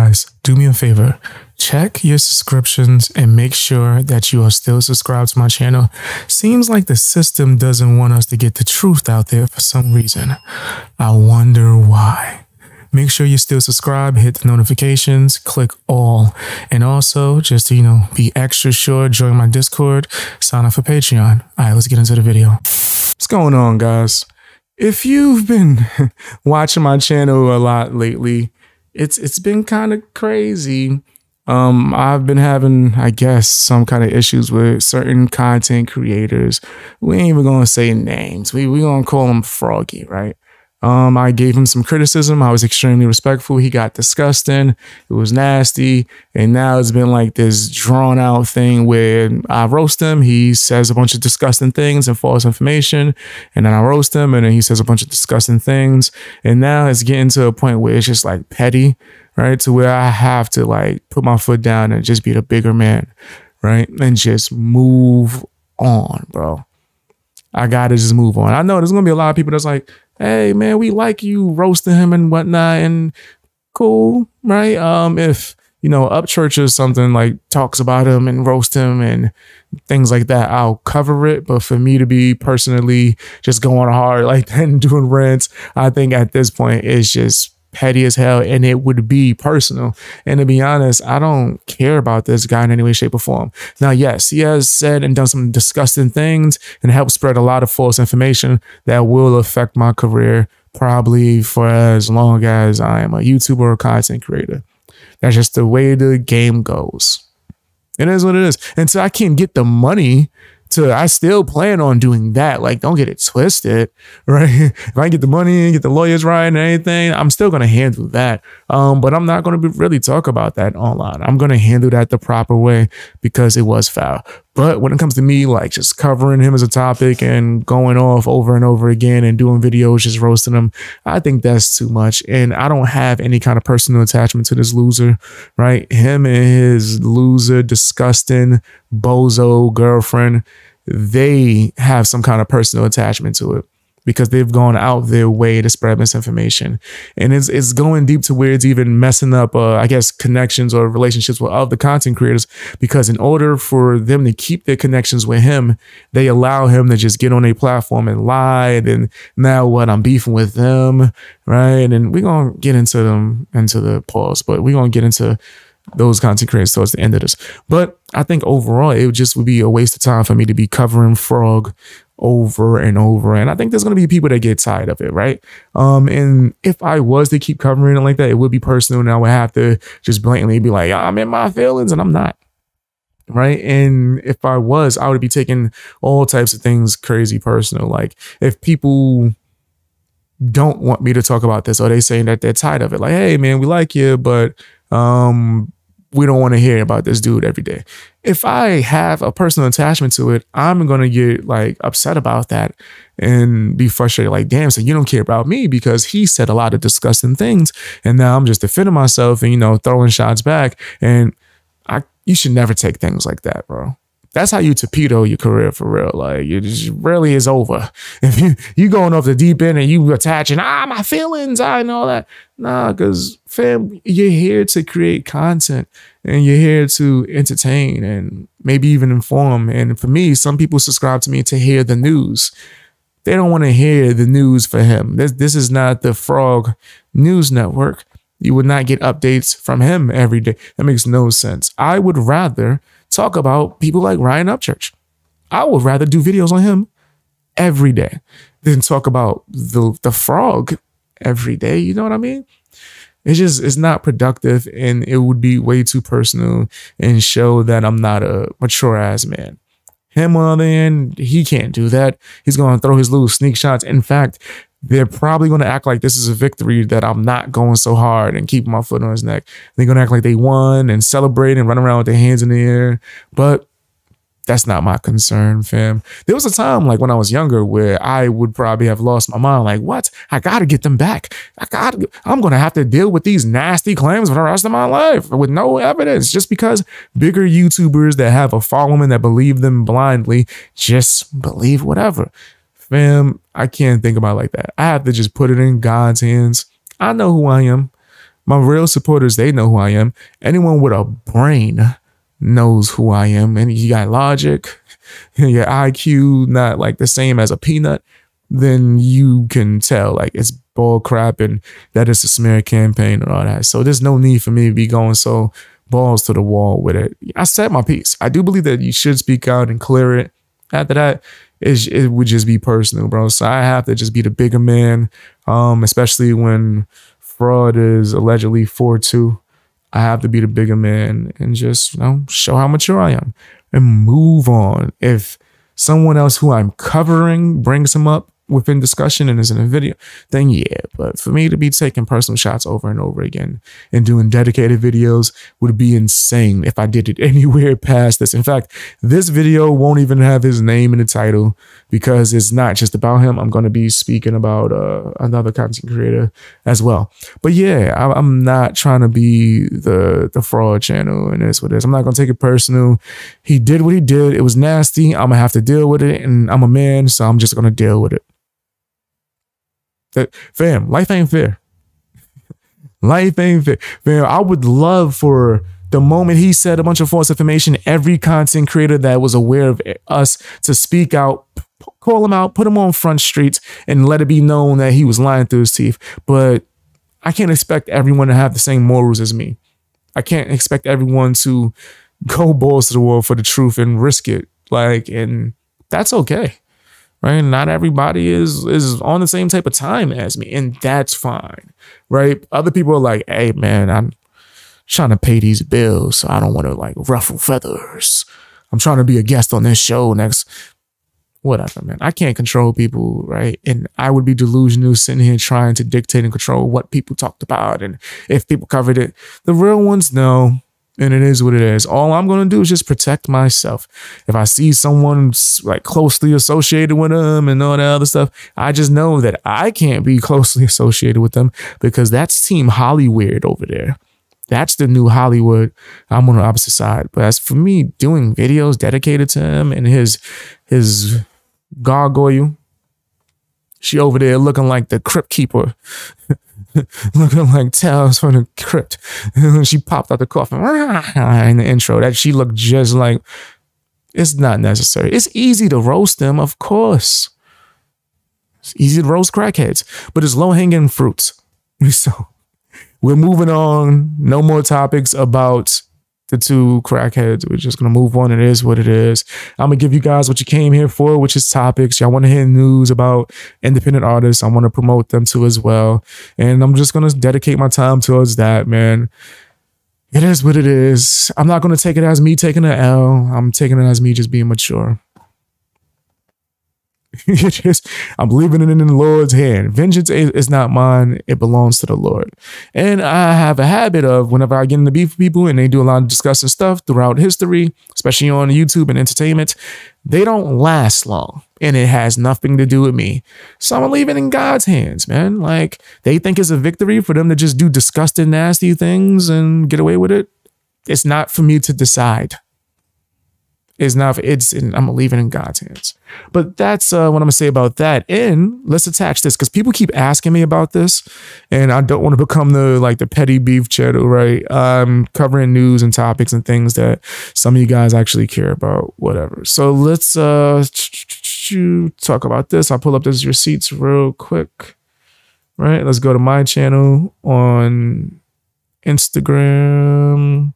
guys, do me a favor. Check your subscriptions and make sure that you are still subscribed to my channel. Seems like the system doesn't want us to get the truth out there for some reason. I wonder why. Make sure you're still subscribed, hit the notifications, click all. And also, just to, be extra sure, join my Discord, sign up for Patreon. All right, let's get into the video. What's going on, guys? If you've been watching my channel a lot lately, it's been kind of crazy. I've been having, I guess, some kind of issues with certain content creators. We ain't even gonna say names. We gonna call him Froggy, right? I gave him some criticism. I was extremely respectful. He got disgusting. It was nasty. And now it's been like this drawn out thing where I roast him. He says a bunch of disgusting things and false information. And then I roast him and then he says a bunch of disgusting things. And now it's getting to a point where it's just like petty, right? To where I have to like put my foot down and just be the bigger man, right? And just move on, bro. I gotta just move on. I know there's gonna be a lot of people that's like, hey man, we like you roasting him and whatnot, and cool, right? If Upchurch or something like talks about him and roast him and things like that, I'll cover it. But for me to be personally just going hard like that and doing rants, I think at this point it's just petty as hell, and it would be personal. And to be honest, I don't care about this guy in any way, shape, or form. Now, yes, he has said and done some disgusting things and helped spread a lot of false information that will affect my career probably for as long as I am a YouTuber or content creator. That's just the way the game goes. It is what it is. And so I can't get the money I still plan on doing that. Like, don't get it twisted, right? If I get the money and get the lawyers right and anything, I'm still going to handle that. But I'm not going to really talk about that online. I'm going to handle that the proper way because it was foul. But when it comes to me, like just covering him as a topic and going off over and over again and doing videos, just roasting him, I think that's too much. And I don't have any kind of personal attachment to this loser, right? Him and his loser, disgusting, bozo girlfriend, they have some kind of personal attachment to it because they've gone out their way to spread misinformation. And it's going deep to where it's even messing up, I guess, connections or relationships with other content creators, because in order for them to keep their connections with him, they allow him to just get on a platform and lie. And now what, I'm beefing with them, right? And we're going to get into the pause, but we're going to get into those content creators towards the end of this. But I think overall, it would be a waste of time for me to be covering Frog over and over. And I think there's going to be people that get tired of it, right? And if I was to keep covering it like that, it would be personal, and I would have to just blatantly be like, I'm in my feelings, and I'm not, right? And if I was, I would be taking all types of things crazy personal. Like if people don't want me to talk about this, or they saying that they're tired of it, like, hey man, we like you, but we don't want to hear about this dude every day. If I have a personal attachment to it, I'm going to get like upset about that and be frustrated. Like, damn, so you don't care about me because he said a lot of disgusting things. And now I'm just defending myself and, throwing shots back. And you should never take things like that, bro. That's how you torpedo your career for real. Like, it just really is over. If you going off the deep end and you attaching, my feelings, I know that. Nah, because fam, you're here to create content and you're here to entertain and maybe even inform. And for me, some people subscribe to me to hear the news. They don't want to hear the news for him. This is not the Frog News Network. You would not get updates from him every day. That makes no sense. I would rather talk about people like Ryan Upchurch. I would rather do videos on him every day than talk about the Frog every day. You know what I mean? It's not productive, and it would be way too personal and show that I'm not a mature ass man. Him on the other end, he can't do that. He's going to throw his little sneak shots. In fact, they're probably going to act like this is a victory, that I'm not going so hard and keeping my foot on his neck. They're going to act like they won and celebrate and run around with their hands in the air. But that's not my concern, fam. There was a time like when I was younger where I would probably have lost my mind. Like, what? I got to get them back. I'm going to have to deal with these nasty claims for the rest of my life with no evidence, just because bigger YouTubers that have a following that believe them blindly just believe whatever. Fam, I can't think about it like that. I have to just put it in God's hands. I know who I am. My real supporters, they know who I am. Anyone with a brain knows who I am. And you got logic, your IQ not like the same as a peanut, then you can tell like it's bull crap and that it's a smear campaign and all that. So there's no need for me to be going so balls to the wall with it. I said my piece. I do believe that you should speak out and clear it. After that, it would just be personal, bro. So I have to just be the bigger man, especially when fraud is allegedly 4-2. I have to be the bigger man and just, show how mature I am and move on. If someone else who I'm covering brings him up within discussion and is in a video, then yeah. But for me to be taking personal shots over and over again and doing dedicated videos would be insane if I did it anywhere past this. In fact, this video won't even have his name in the title because it's not just about him. I'm going to be speaking about another content creator as well. But yeah, I'm not trying to be the fraud channel and this with this. I'm not going to take it personal. He did what he did. It was nasty. I'm going to have to deal with it, and I'm a man, so I'm just going to deal with it. Fam, life ain't fair. Life ain't fair. Fam, I would love for the moment he said a bunch of false information, every content creator that was aware of us to speak out, call him out, put him on Front Street, and let it be known that he was lying through his teeth. But I can't expect everyone to have the same morals as me. I can't expect everyone to go balls to the wall for the truth and risk it. And that's okay. Right? Not everybody is on the same type of time as me, and that's fine. Right? Other people are like, hey man, I'm trying to pay these bills, so I don't want to like ruffle feathers. I'm trying to be a guest on this show next. Whatever, man. I can't control people, right? And I would be delusional sitting here trying to dictate and control what people talked about and if people covered it. The real ones know. And it is what it is. All I'm going to do is just protect myself. If I see someone like closely associated with them and all that other stuff, I just know that I can't be closely associated with them because that's Team Hollywood over there. That's the new Hollywood. I'm on the opposite side. But as for me doing videos dedicated to him and his gargoyle, she over there looking like the crypt keeper. Looking like Tales from the Crypt. And she popped out the coffin in the intro. That she looked just like, it's not necessary. It's easy to roast them, of course. It's easy to roast crackheads, but it's low-hanging fruits. So we're moving on. No more topics about the two crackheads. We're just going to move on. It is what it is. I'm going to give you guys what you came here for, which is topics. Y'all want to hear news about independent artists. I want to promote them too as well. And I'm just going to dedicate my time towards that, man. It is what it is. I'm not going to take it as me taking an L. I'm taking it as me just being mature. I'm leaving it in the Lord's hand. Vengeance is not mine. It belongs to the Lord. And I have a habit of whenever I get into beef with people and they do a lot of disgusting stuff throughout history, especially on YouTube and entertainment, they don't last long. And it has nothing to do with me. So I'm gonna leave it in God's hands, man. Like, they think it's a victory for them to just do disgusting, nasty things and get away with it. It's not for me to decide. It's not, I'm gonna leave it in God's hands. But that's what I'm gonna say about that. And let's attach this because people keep asking me about this, and I don't want to become the petty beef channel, right? I'm covering news and topics and things that some of you guys actually care about, whatever. So let's talk about this. I'll pull up those receipts real quick. Right? Let's go to my channel on Instagram.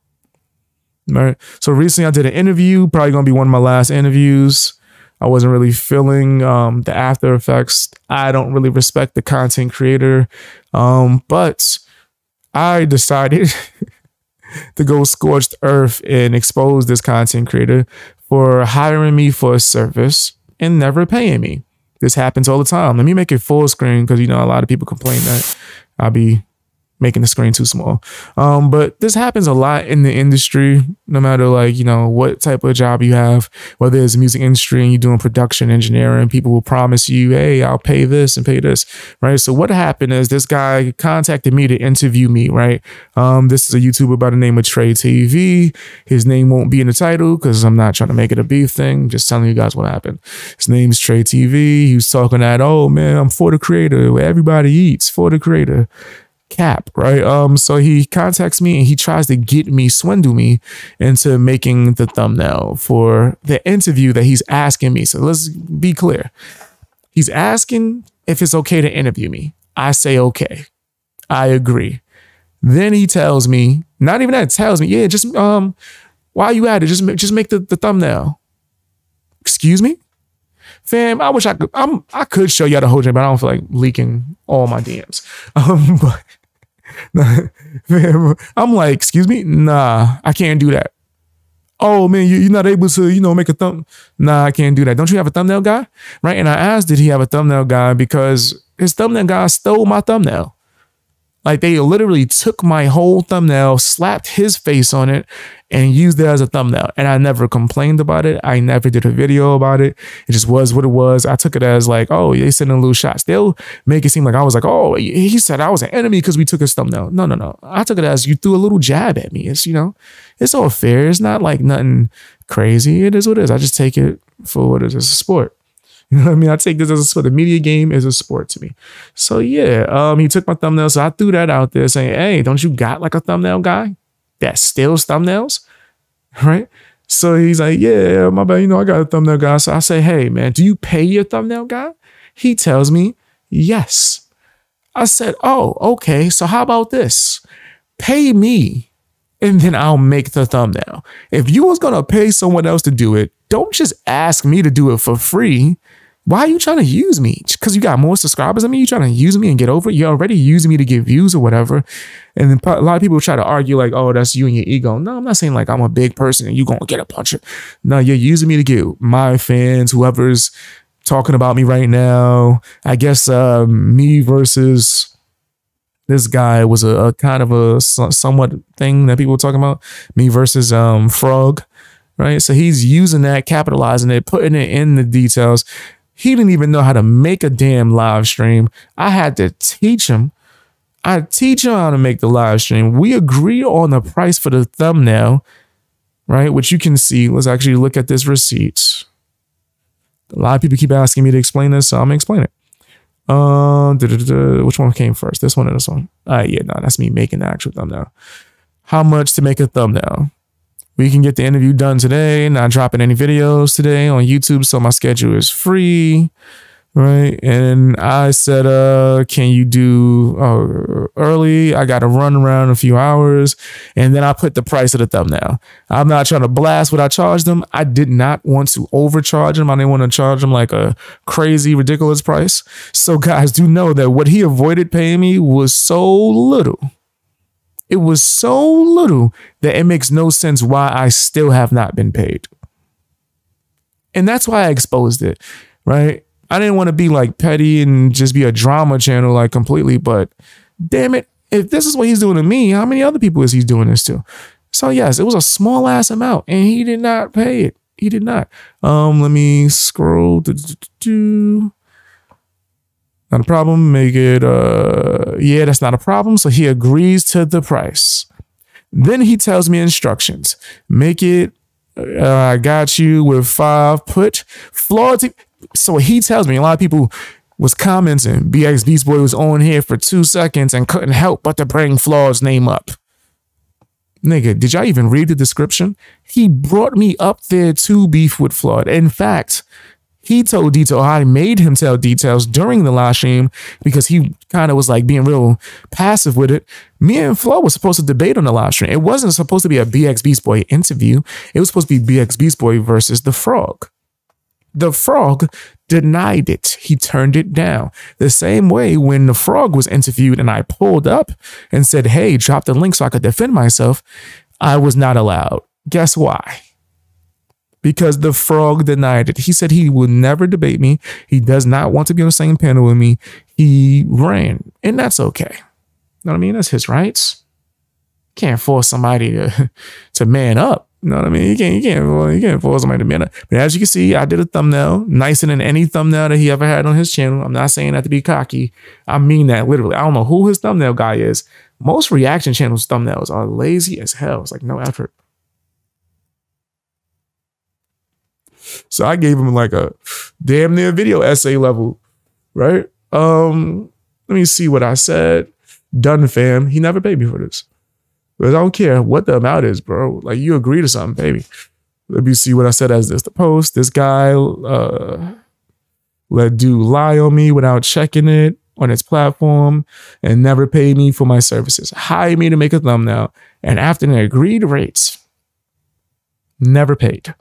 All right. So recently I did an interview, probably going to be one of my last interviews. I wasn't really feeling the after effects. I don't really respect the content creator. But I decided to go scorched earth and expose this content creator for hiring me for a service and never paying me. This happens all the time. Let me make it full screen because, a lot of people complain that I'll be making the screen too small. But this happens a lot in the industry, no matter what type of job you have, whether it's the music industry and you're doing production engineering, people will promise you, hey, I'll pay this and pay this, right? So what happened is this guy contacted me to interview me, right? This is a YouTuber by the name of Trey TV. His name won't be in the title because I'm not trying to make it a beef thing. Just telling you guys what happened. His name's Trey TV. He was talking that, oh man, I'm for the creator, where everybody eats, for the creator. cap, right? So he contacts me and he tries to get me, swindle me into making the thumbnail for the interview that he's asking me. So let's be clear. He's asking if it's okay to interview me. I say okay. I agree. Then he tells me, not even that, tells me, yeah, just while you at it, just make the thumbnail. Excuse me? Fam, I wish I could show y'all the whole thing, but I don't feel like leaking all my DMs. Fam, I'm like, excuse me? Nah, I can't do that. Oh man, you're not able to, make a thumb. Nah, I can't do that. Don't you have a thumbnail guy? Right? And I asked, did he have a thumbnail guy? Because his thumbnail guy stole my thumbnail. Like they literally took my whole thumbnail, slapped his face on it, and used it as a thumbnail. And I never complained about it. I never did a video about it. It just was what it was. I took it as like, oh, they sending little shots. They'll make it seem like I was like, oh, he said I was an enemy because we took his thumbnail. No. I took it as you threw a little jab at me. It's, it's all fair. It's not like nothing crazy. It is what it is. I just take it for what it is. It's a sport. You know what I mean? I take this as a sport. The media game is a sport to me. So yeah, he took my thumbnail. So I threw that out there saying, hey, don't you got like a thumbnail guy that steals thumbnails? Right? So he's like, yeah, my bad. I got a thumbnail guy. So I say, hey man, do you pay your thumbnail guy? He tells me, yes. I said, oh, okay. So how about this? Pay me and then I'll make the thumbnail. If you was going to pay someone else to do it, don't just ask me to do it for free. Why are you trying to use me? Because you got more subscribers than me? You trying to use me and get over it? You're already using me to get views or whatever. And then a lot of people try to argue like, oh, that's you and your ego. No, I'm not saying like I'm a big person and you going to get a bunch of. No, you're using me to get my fans, whoever's talking about me right now. I guess me versus this guy was a kind of a somewhat thing that people were talking about. Me versus Frog, right? So he's using that, capitalizing it, putting it in the details. He didn't even know how to make a damn live stream. I had to teach him. I teach him how to make the live stream. We agreed on the price for the thumbnail, right? Which you can see. Let's actually look at this receipt. A lot of people keep asking me to explain this, so I'm gonna explain it. Which one came first? This one or this one? Yeah, no, that's me making the actual thumbnail. How much to make a thumbnail? We can get the interview done today, not dropping any videos today on YouTube, so my schedule is free, right? And I said, can you do early? I got to run around a few hours, and then I put the price of the thumbnail. I'm not trying to blast what I charged them. I did not want to overcharge them. I didn't want to charge them like a crazy, ridiculous price. So guys, do know that what he avoided paying me was so little. It was so little that it makes no sense why I still have not been paid. And that's why I exposed it, right? I didn't want to be like petty and just be a drama channel like completely, but damn it, if this is what he's doing to me, how many other people is he doing this to? So yes, it was a small ass amount and he did not pay it. He did not. Let me scroll. Not a problem. Make it, yeah, that's not a problem. So he agrees to the price. Then he tells me instructions. Make it, I got you with 5, put flawed. So he tells me, a lot of people was commenting, BX Beast Boy was on here for 2 seconds and couldn't help but to bring Flawed's name up. Nigga, did y'all even read the description? He brought me up there to beef with Flawed. In fact, he told Detail, I made him tell details during the live stream because he kind of was like being real passive with it. Me and Flo was supposed to debate on the live stream. It wasn't supposed to be a BX Beast Boy interview. It was supposed to be BX Beast Boy versus the Frog. The Frog denied it. He turned it down. The same way when the Frog was interviewed and I pulled up and said, hey, drop the link so I could defend myself, I was not allowed. Guess why? Because the Frog denied it. He said he would never debate me. He does not want to be on the same panel with me. He ran, and that's okay. You know what I mean? That's his rights. Can't force somebody to man up. You know what I mean? You can't force somebody to man up. But as you can see, I did a thumbnail, nicer than any thumbnail that he ever had on his channel. I'm not saying that to be cocky. I mean that literally. I don't know who his thumbnail guy is. Most reaction channels thumbnails are lazy as hell. It's like no effort. So I gave him like a damn near video essay level, right? Let me see what I said. Done, fam. He never paid me for this. But I don't care what the amount is, bro. Like, you agree to something, baby. Let me see what I said as this. The post, this guy let dude lie on me without checking it on its platform and never paid me for my services. Hired me to make a thumbnail, and after the agreed rates, never paid.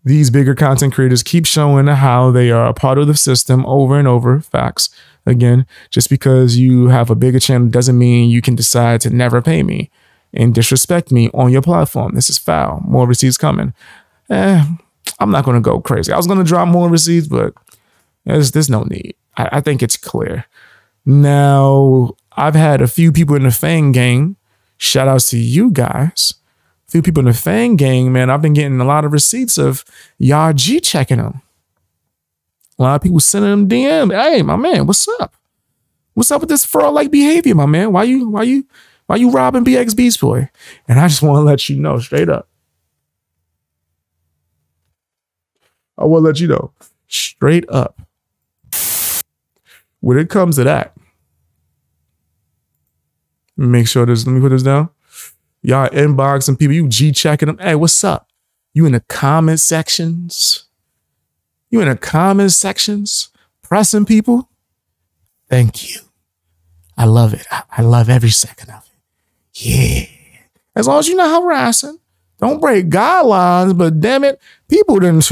These bigger content creators keep showing how they are a part of the system over and over. Facts. Again, just because you have a bigger channel doesn't mean you can decide to never pay me and disrespect me on your platform. This is foul. More receipts coming. I'm not going to go crazy. I was going to drop more receipts, but there's no need. I think it's clear. Now, I've had a few people in the Fang gang. Shout outs to you guys. A few people in the Fang gang, man. I've been getting a lot of receipts of y'all G checking them. A lot of people sending them DM. Hey, my man, what's up? What's up with this fraud-like behavior, my man? Why you robbing BXB's boy? And I just want to let you know straight up. I want to let you know straight up. When it comes to that, make sure this. Let me put this down. Y'all inboxing people, you G checking them. Hey, what's up? You in the comment sections? You in the comment sections pressing people? Thank you. I love it. I love every second of it. Yeah. As long as you're not harassing, don't break guidelines, but damn it, people didn't.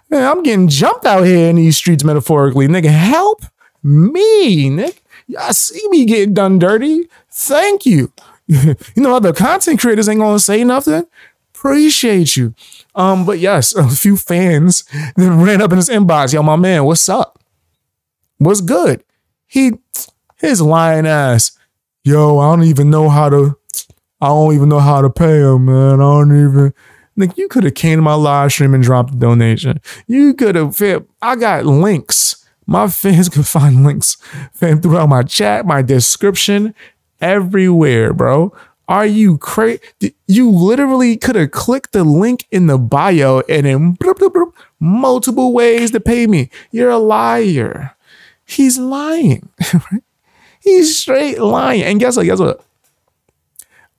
I'm getting jumped out here in these streets metaphorically. Nigga, help me, nigga. Y'all see me getting done dirty. Thank you. You know, other content creators ain't gonna say nothing. Appreciate you. But yes, a few fans then ran up in his inbox. Yo, my man, what's up? What's good? His lying ass. Yo, I don't even know how to pay him, man. Like, you could have came to my live stream and dropped a donation. You could have, I got links. My fans could find links throughout my chat, my description, everywhere, bro. Are you crazy? You literally could have clicked the link in the bio and then bloop, bloop, bloop, multiple ways to pay me. You're a liar. He's lying. He's straight lying. And guess what?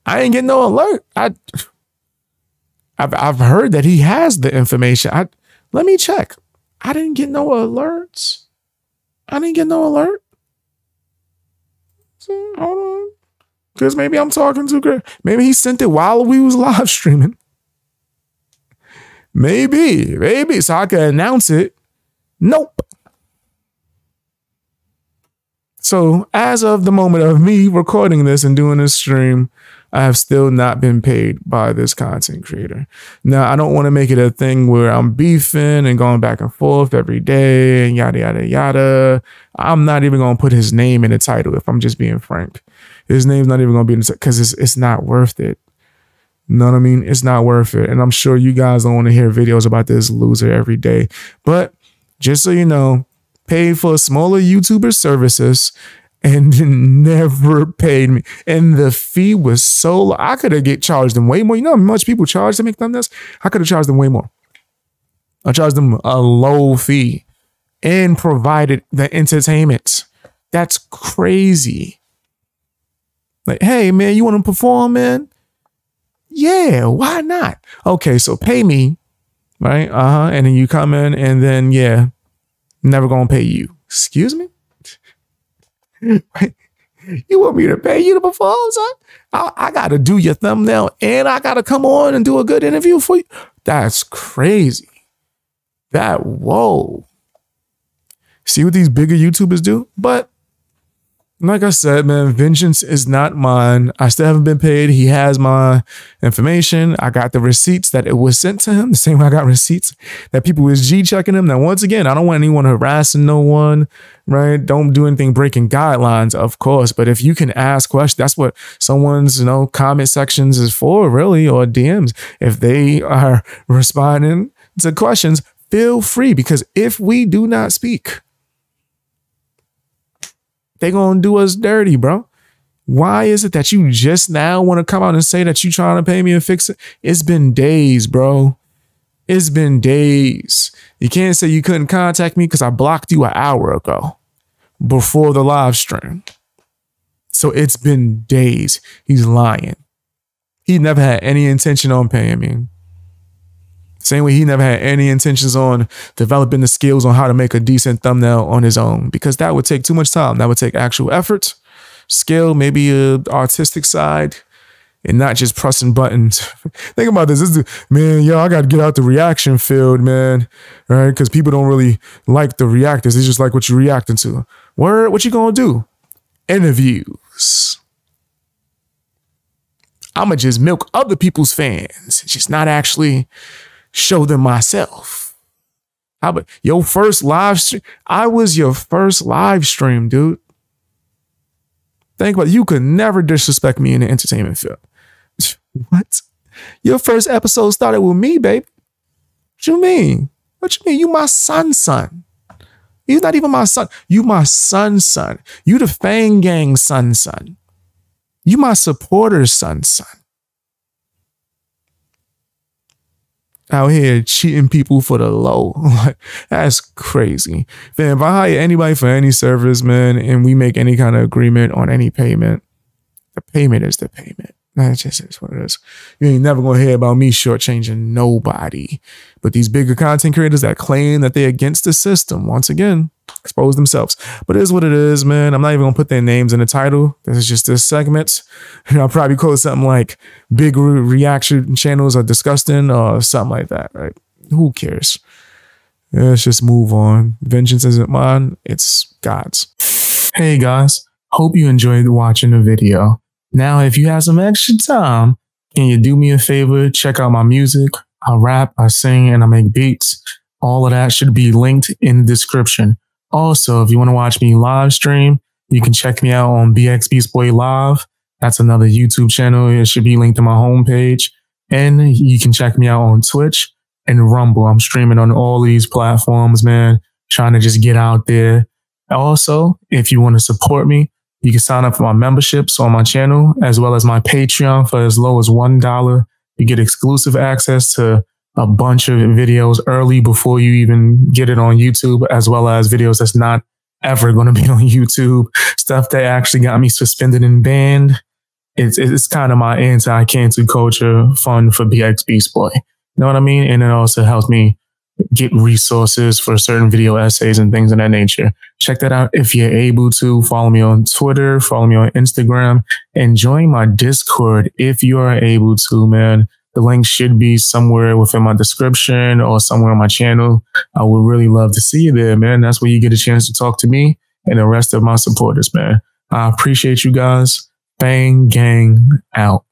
I ain't getting no alert. I've heard that he has the information. Let me check. I didn't get no alerts. So, hold on. Because maybe I'm talking too great. Maybe he sent it while we was live streaming. Maybe. So I could announce it. Nope. So as of the moment of me recording this and doing this stream, I have still not been paid by this content creator. Now, I don't want to make it a thing where I'm beefing and going back and forth every day and yada, yada, yada. I'm not even going to put his name in the title if I'm just being frank. His name's not even going to be in the title because it's not worth it. You know what I mean? It's not worth it. And I'm sure you guys don't want to hear videos about this loser every day. But just so you know, paid for smaller YouTuber services and never paid me. And the fee was so low. I could have charged them way more. You know how much people charge to make thumbnails? I could have charged them way more. I charged them a low fee and provided the entertainment. That's crazy. Like, hey, man, you want to perform, man? Yeah, why not? Okay, so pay me, right? And then you come in and then, yeah, never gonna pay you. Excuse me? You want me to pay you to perform, son? I got to do your thumbnail and I got to come on and do a good interview for you. That's crazy. Whoa. See what these bigger YouTubers do? But like I said, man, vengeance is not mine. I still haven't been paid. He has my information. I got the receipts that it was sent to him. The same way I got receipts that people was G-checking him. Now, once again, I don't want anyone harassing no one, right? Don't do anything breaking guidelines, of course. But if you can ask questions, that's what someone's, comment sections is for, really, or DMs. If they are responding to questions, feel free, because if we do not speak, they gonna do us dirty, bro. Why is it that you just now want to come out and say that you trying to pay me and fix it? It's been days, bro. It's been days. You can't say you couldn't contact me because I blocked you an hour ago before the live stream. So it's been days. He's lying. He never had any intention on paying me. Same way he never had any intentions on developing the skills on how to make a decent thumbnail on his own, because that would take too much time. That would take actual effort, skill, maybe an artistic side, and not just pressing buttons. Think about this. Man, yo, I got to get out the reaction field, man. Right? Because people don't really like the reactors. They just like what you're reacting to. Word, what you going to do? Interviews. I'ma just milk other people's fans, just not actually show them myself. How about your first live stream? I was your first live stream, dude. Think about it. You could never disrespect me in the entertainment field. What? Your first episode started with me, baby. What you mean? What you mean? You my son. He's not even my son. You my son. You the Fang Gang son. You my supporter's son. Out here cheating people for the low. That's crazy. Then if I hire anybody for any service, man, and we make any kind of agreement on any payment, the payment is the payment. That just is what it is. You ain't never gonna hear about me shortchanging nobody. But these bigger content creators that claim that they're against the system, once again, expose themselves. But it is what it is, man. I'm not even gonna put their names in the title. This is just this segment. And I'll probably call it something like big reaction channels are disgusting or something like that, right? Who cares? Yeah, let's just move on. Vengeance isn't mine, it's God's. Hey guys, hope you enjoyed watching the video. Now, if you have some extra time, can you do me a favor? Check out my music. I rap, I sing, and I make beats. All of that should be linked in the description. Also, if you want to watch me live stream, you can check me out on BX Beast Boy Live. That's another YouTube channel. It should be linked to my homepage. And you can check me out on Twitch and Rumble. I'm streaming on all these platforms, man. Trying to just get out there. Also, if you want to support me, you can sign up for my memberships on my channel, as well as my Patreon for as low as $1. You get exclusive access to a bunch of videos early before you even get it on YouTube, as well as videos that's not ever going to be on YouTube. Stuff that actually got me suspended and banned. It's kind of my anti-cancel culture fund for BX Beast Boy. You know what I mean? And it also helps me get resources for certain video essays and things of that nature. Check that out if you're able to. Follow me on Twitter, follow me on Instagram, and join my Discord if you are able to, man. The link should be somewhere within my description or somewhere on my channel. I would really love to see you there, man. That's where you get a chance to talk to me and the rest of my supporters, man. I appreciate you guys. Fang Gang out.